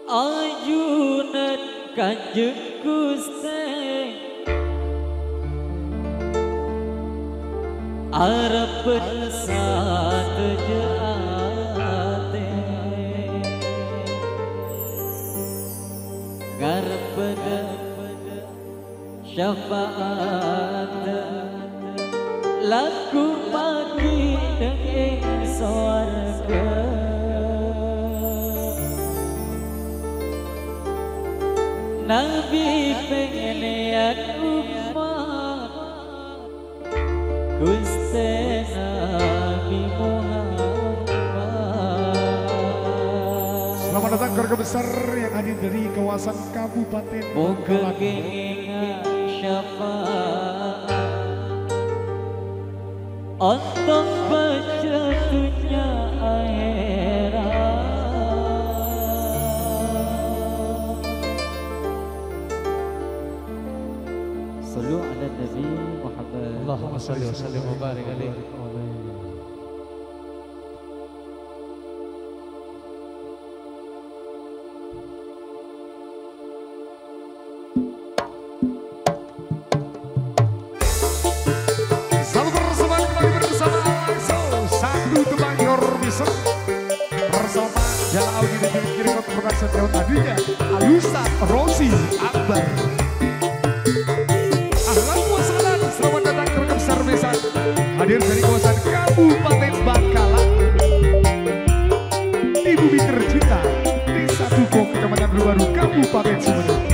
ayunan Kanjeng Gusti arep bersatu ate ngarep pada syafaat laku pagi ing swarga Nabi pengen lihat umat Gusti Nabi Muhammad. Selamat datang keluarga besar yang hadir dari kawasan Kabupaten Moga Bangkalan. kengingan syafaat untuk berjatuhnya akhirat. Sallu ala Nabi Muhammad. Allahumma salli wa sallim wa barik alaihi. Selamat bersama kembali bersama langsung satu tembang Your Mission bersama Jalan Audi dan Kiri Kota Production tahun tadinya Alusa Rosi Akbar. Ahlan wasalan, selamat datang ke rekan besar Besan hadir dari kawasan Kabupaten Bangkalan di bumi tercinta Desa Tuko Kecamatan Baru Kabupaten Sumedang.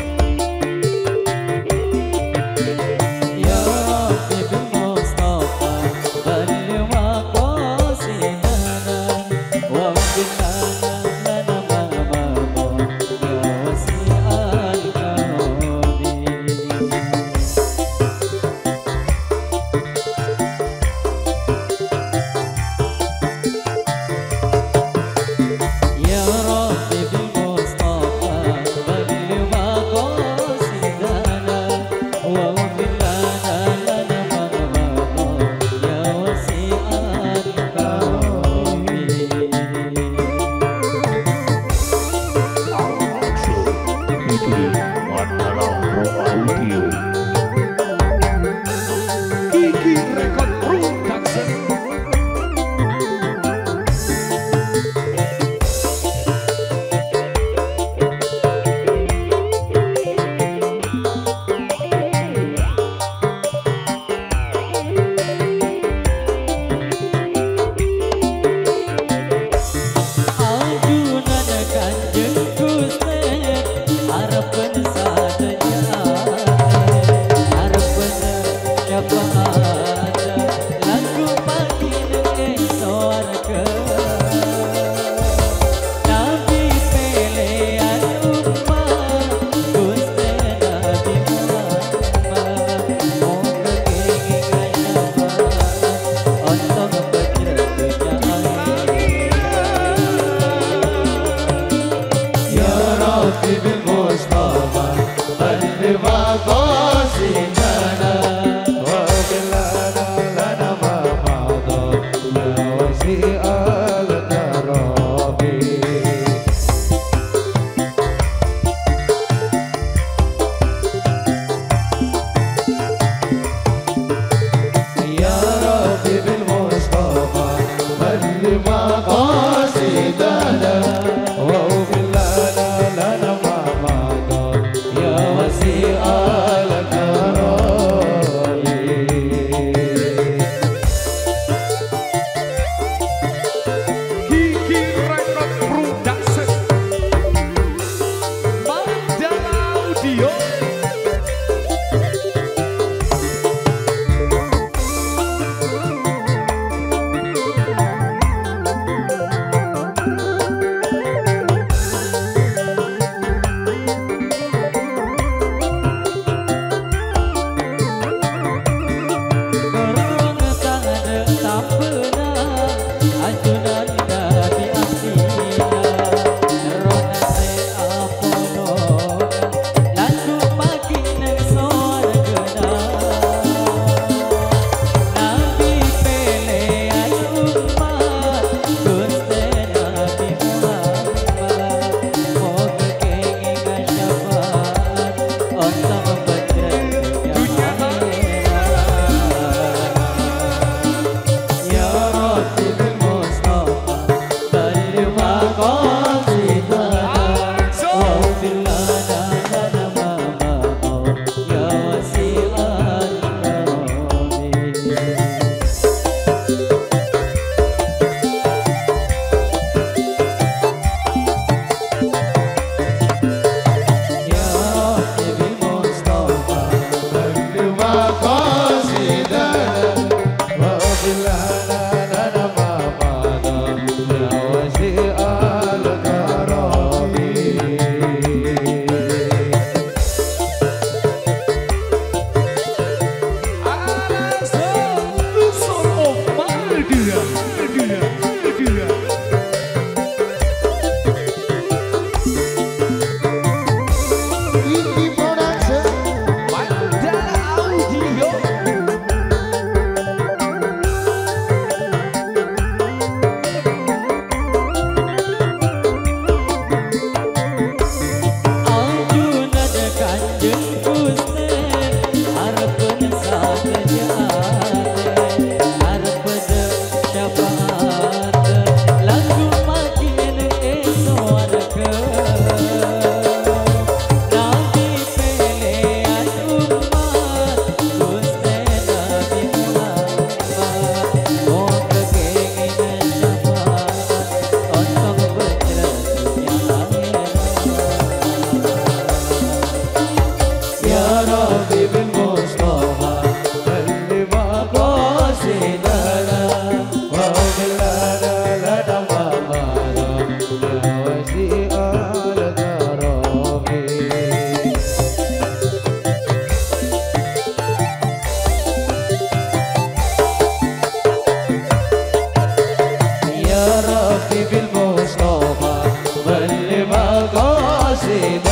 بالمصطفى بلغ مقاصدنا